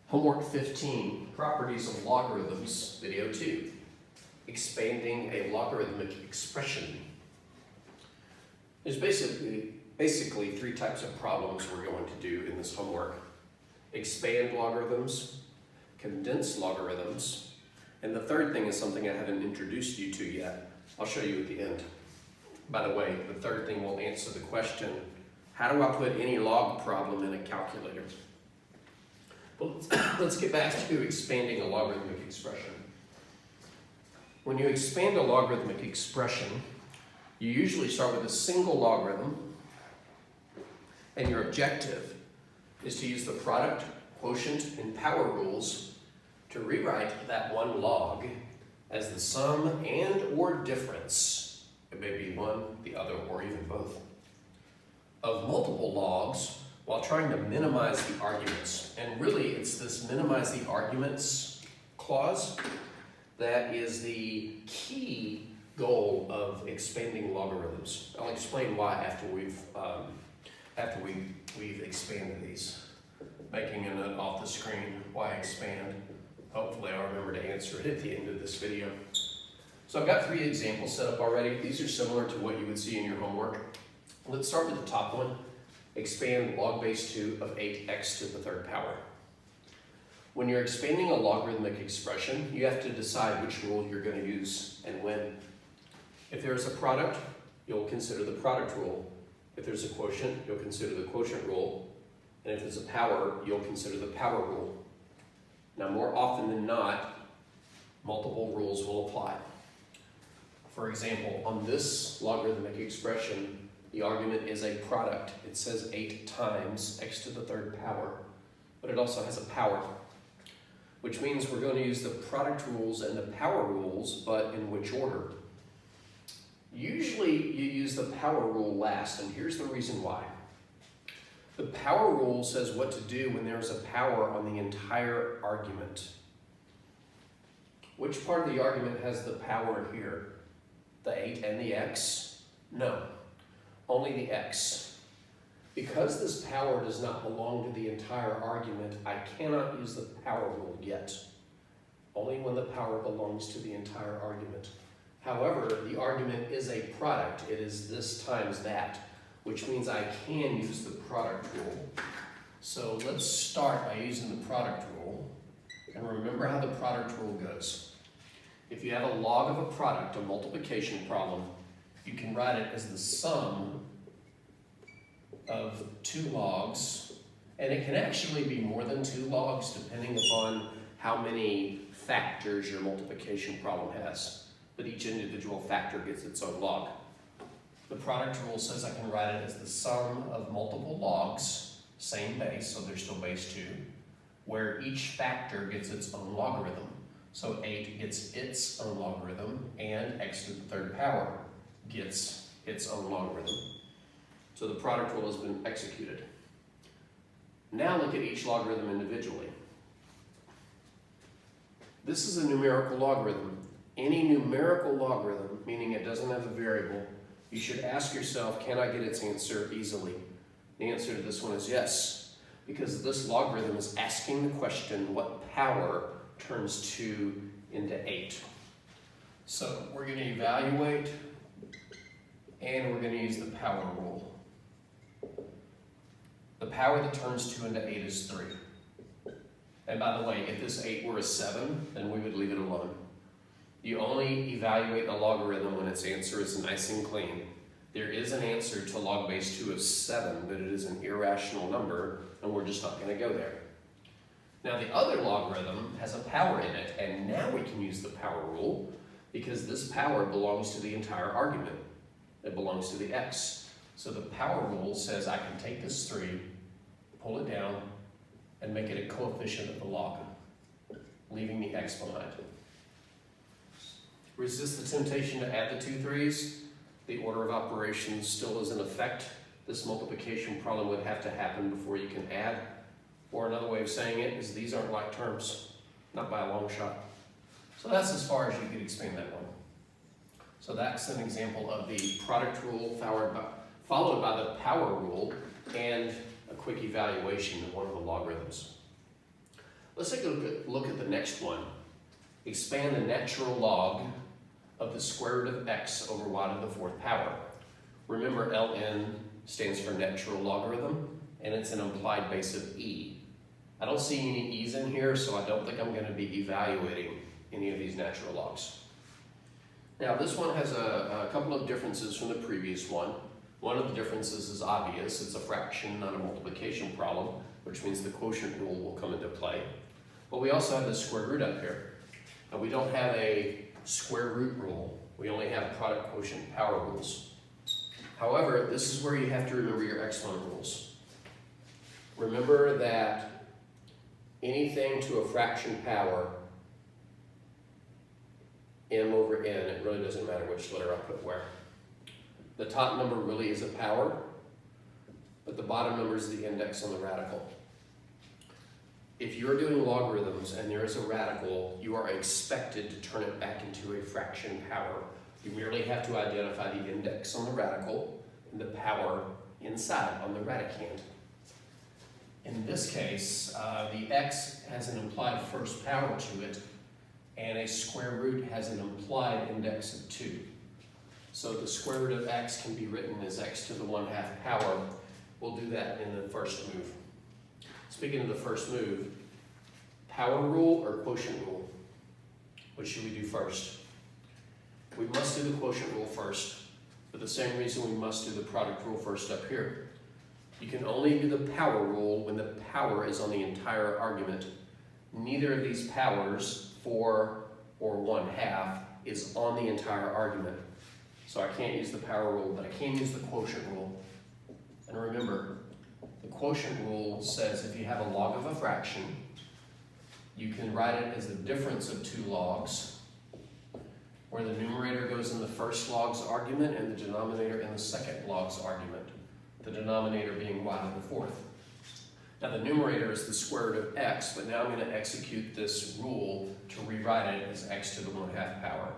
Homework 15, Properties of Logarithms, Video 2, Expanding a Logarithmic Expression. There's basically three types of problems we're going to do in this homework. Expand logarithms, condense logarithms, and the third thing is something I haven't introduced you to yet. I'll show you at the end. By the way, the third thing will answer the question, how do I put any log problem in a calculator? Well, let's get back to expanding a logarithmic expression. When you expand a logarithmic expression, you usually start with a single logarithm, and your objective is to use the product, quotient, and power rules to rewrite that one log as the sum and or difference, it may be one, the other, or even both, of multiple logs while trying to minimize the arguments. And really, it's this minimize the arguments clause that is the key goal of expanding logarithms. I'll explain why after we've expanded these. Making a note off the screen, why expand. Hopefully I'll remember to answer it at the end of this video. So I've got three examples set up already. These are similar to what you would see in your homework. Let's start with the top one. Expand log base 2 of 8x to the third power. When you're expanding a logarithmic expression, you have to decide which rule you're going to use and when. If there's a product, you'll consider the product rule. If there's a quotient, you'll consider the quotient rule. And if there's a power, you'll consider the power rule. Now, more often than not, multiple rules will apply. For example, on this logarithmic expression, the argument is a product. It says 8 times x to the third power, but it also has a power, which means we're going to use the product rules and the power rules, but in which order? Usually you use the power rule last, and here's the reason why. The power rule says what to do when there's a power on the entire argument. Which part of the argument has the power here? The 8 and the x? No. Only the x. Because this power does not belong to the entire argument, I cannot use the power rule yet. Only when the power belongs to the entire argument. However, the argument is a product. It is this times that, which means I can use the product rule. So let's start by using the product rule. And remember how the product rule goes. If you have a log of a product, a multiplication problem, you can write it as the sum of 2 logs, and it can actually be more than 2 logs depending upon how many factors your multiplication problem has. But each individual factor gets its own log. The product rule says I can write it as the sum of multiple logs, same base, so they're still base 2, where each factor gets its own logarithm. So 8 gets its own logarithm, and x to the third power gets its own logarithm. So the product rule has been executed. Now look at each logarithm individually. This is a numerical logarithm. Any numerical logarithm, meaning it doesn't have a variable, you should ask yourself, can I get its answer easily? The answer to this one is yes, because this logarithm is asking the question, what power turns 2 into 8? So we're going to evaluate, and we're going to use the power rule. The power that turns 2 into 8 is 3. And by the way, if this 8 were a 7, then we would leave it alone. You only evaluate a logarithm when its answer is nice and clean. There is an answer to log base 2 of 7, but it is an irrational number, and we're just not going to go there. Now the other logarithm has a power in it, and now we can use the power rule, because this power belongs to the entire argument. It belongs to the x. So the power rule says I can take this 3, pull it down, and make it a coefficient of the log, leaving the x behind. Resist the temptation to add the 2 3's. The order of operations still is in effect. This multiplication problem would have to happen before you can add. Or another way of saying it is these aren't like terms, not by a long shot. So that's as far as you could expand that one. So that's an example of the product rule followed by the power rule and a quick evaluation of one of the logarithms. Let's take a look at the next one. Expand the natural log of the square root of x over y to the fourth power. Remember, ln stands for natural logarithm, and it's an implied base of e. I don't see any e's in here, so I don't think I'm going to be evaluating any of these natural logs. Now, this one has a couple of differences from the previous one. One of the differences is obvious. It's a fraction, not a multiplication problem, which means the quotient rule will come into play. But we also have the square root up here. And we don't have a square root rule. We only have product, quotient, power rules. However, this is where you have to remember your exponent rules. Remember that anything to a fraction power, m over n, it really doesn't matter which letter I put where. The top number really is a power, but the bottom number is the index on the radical. If you're doing logarithms and there is a radical, you are expected to turn it back into a fraction power. You merely have to identify the index on the radical and the power inside on the radicand. In this case, the x has an implied first power to it, and a square root has an implied index of 2. So the square root of x can be written as x to the 1/2 power. We'll do that in the first move. Speaking of the first move, power rule or quotient rule? What should we do first? We must do the quotient rule first, for the same reason we must do the product rule first up here. You can only do the power rule when the power is on the entire argument. Neither of these powers, 4 or 1/2, is on the entire argument. So I can't use the power rule, but I can use the quotient rule. And remember, the quotient rule says if you have a log of a fraction, you can write it as the difference of two logs, where the numerator goes in the first log's argument and the denominator in the second log's argument, the denominator being y to the fourth. Now the numerator is the square root of x, but now I'm going to execute this rule to rewrite it as x to the 1/2 power.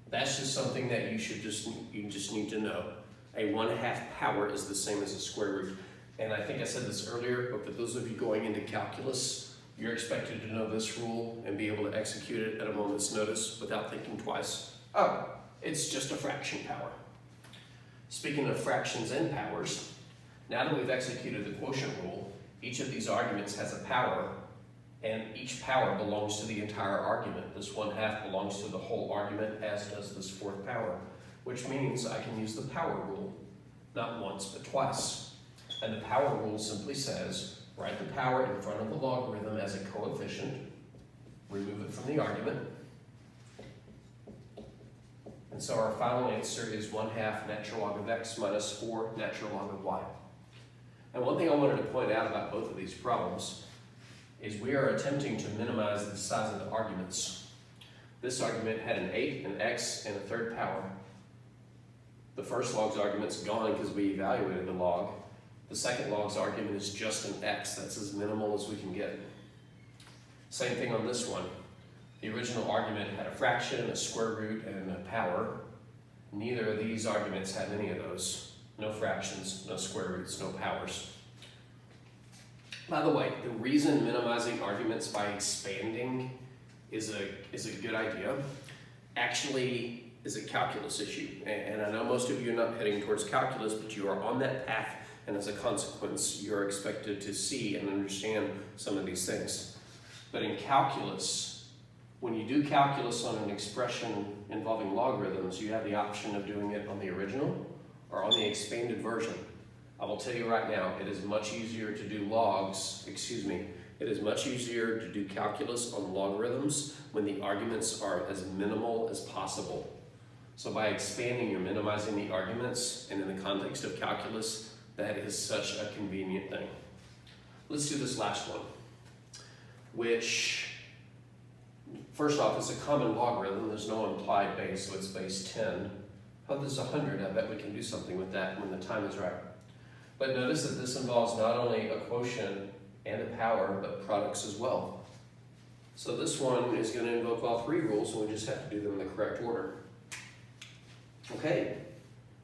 That's just something that you just need to know. A 1/2 power is the same as a square root. And I think I said this earlier, but for those of you going into calculus, you're expected to know this rule and be able to execute it at a moment's notice without thinking twice. Oh, it's just a fraction power. Speaking of fractions and powers, now that we've executed the quotient rule, each of these arguments has a power, and each power belongs to the entire argument. This 1/2 belongs to the whole argument, as does this fourth power, which means I can use the power rule, not once but twice. And the power rule simply says, write the power in front of the logarithm as a coefficient, remove it from the argument, and so our final answer is 1/2 natural log of x minus 4 natural log of y. And one thing I wanted to point out about both of these problems is we are attempting to minimize the size of the arguments. This argument had an 8, an x, and a third power. The first log's argument's gone because we evaluated the log. The second log's argument is just an x. That's as minimal as we can get. Same thing on this one. The original argument had a fraction, a square root, and a power. Neither of these arguments had any of those. No fractions, no square roots, no powers. By the way, the reason minimizing arguments by expanding is a good idea actually is a calculus issue. And I know most of you are not heading towards calculus, but you are on that path, and as a consequence, you're expected to see and understand some of these things. But in calculus, when you do calculus on an expression involving logarithms, you have the option of doing it on the original or on the expanded version. I will tell you right now, it is much easier to do it is much easier to do calculus on logarithms when the arguments are as minimal as possible. So by expanding, you're minimizing the arguments, and in the context of calculus, that is such a convenient thing. Let's do this last one, which, first off, is a common logarithm. There's no implied base, so it's base 10. Oh, there's 100. I bet we can do something with that when the time is right. But notice that this involves not only a quotient and a power, but products as well. So this one is going to invoke all three rules, and we just have to do them in the correct order. Okay,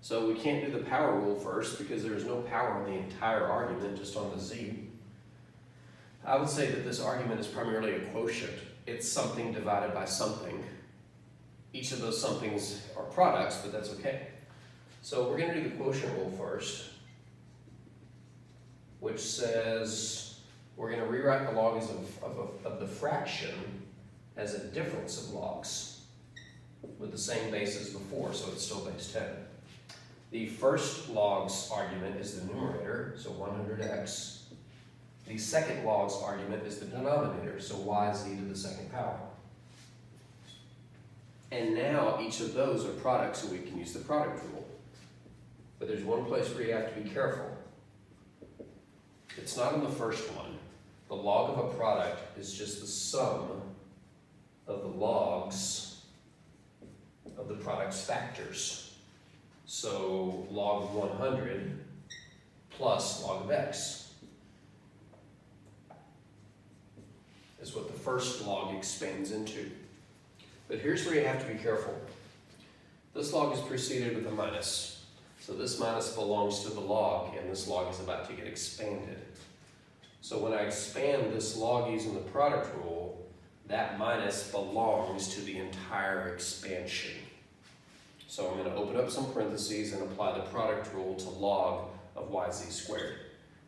so we can't do the power rule first because there's no power on the entire argument, just on the z. I would say that this argument is primarily a quotient. It's something divided by something. Each of those somethings are products, but that's okay. So we're going to do the quotient rule first, which says we're going to rewrite the logs of the fraction as a difference of logs with the same base as before, so it's still base 10. The first logs argument is the numerator, so 100x. The second logs argument is the denominator, so yz to the second power. And now each of those are products, so we can use the product rule. But there's one place where you have to be careful. It's not in the first one. The log of a product is just the sum of the logs of the product's factors. So log of 100 plus log of x is what the first log expands into. But here's where you have to be careful. This log is preceded with a minus. So this minus belongs to the log, and this log is about to get expanded. So when I expand this log using the product rule, that minus belongs to the entire expansion. So I'm going to open up some parentheses and apply the product rule to log of yz squared.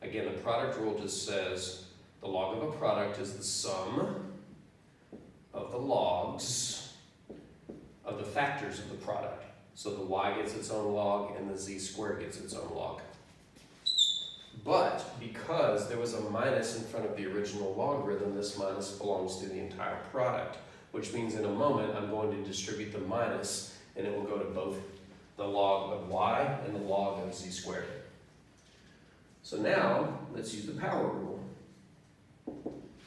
Again, the product rule just says the log of a product is the sum of the logs of the factors of the product. So the y gets its own log and the z squared gets its own log. But because there was a minus in front of the original logarithm, this minus belongs to the entire product, which means in a moment I'm going to distribute the minus and it will go to both the log of y and the log of z squared. So now let's use the power rule.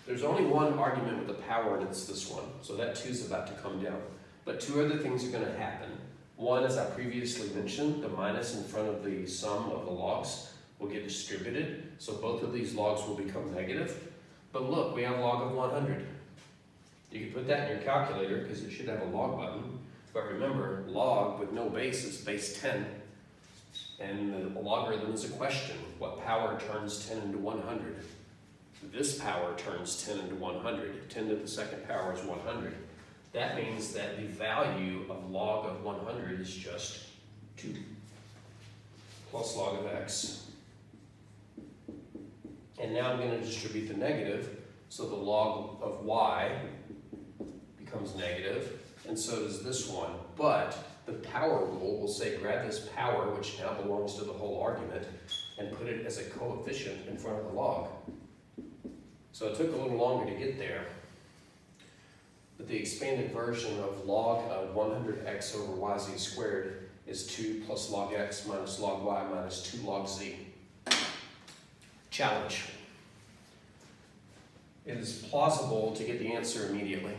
There's only one argument with the power, and it's this one. So that 2 is about to come down. But two other things are going to happen. One, as I previously mentioned, the minus in front of the sum of the logs will get distributed. So both of these logs will become negative. But look, we have log of 100. You can put that in your calculator because it should have a log button. But remember, log with no base is base 10. And the logarithm is a question. What power turns 10 into 100? This power turns 10 into 100. 10 to the second power is 100. That means that the value of log of 100 is just 2 plus log of x. And now I'm going to distribute the negative, so the log of y becomes negative, and so does this one. But the power rule will say grab this power, which now belongs to the whole argument, and put it as a coefficient in front of the log. So it took a little longer to get there. But the expanded version of log of 100x over yz squared is 2 plus log x minus log y minus 2 log z. Challenge. It is plausible to get the answer immediately.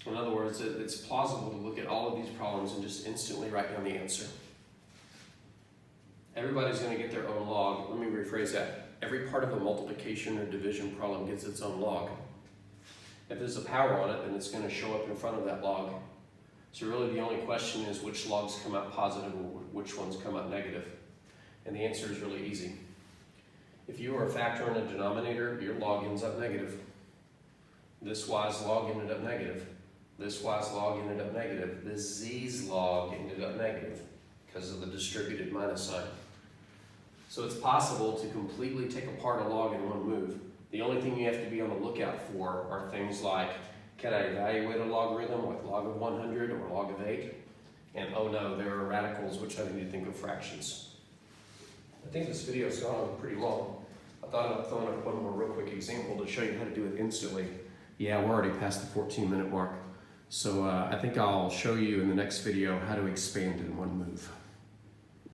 In other words, it's plausible to look at all of these problems and just instantly write down the answer. Everybody's going to get their own log. Let me rephrase that. Every part of a multiplication or division problem gets its own log. If there's a power on it, then it's going to show up in front of that log. So really the only question is which logs come out positive or which ones come out negative. And the answer is really easy. If you are a factor in a denominator, your log ends up negative. This y's log ended up negative. This y's log ended up negative. This z's log ended up negative because of the distributed minus sign. So it's possible to completely take apart a log in one move. The only thing you have to be on the lookout for are things like, can I evaluate a logarithm with log of 100 or log of 8? And oh no, there are radicals, which I need to think of fractions. I think this video's gone on pretty long. I thought I'd throw in one more real quick example to show you how to do it instantly. Yeah, we're already past the 14-minute mark. So I think I'll show you in the next video how to expand in one move.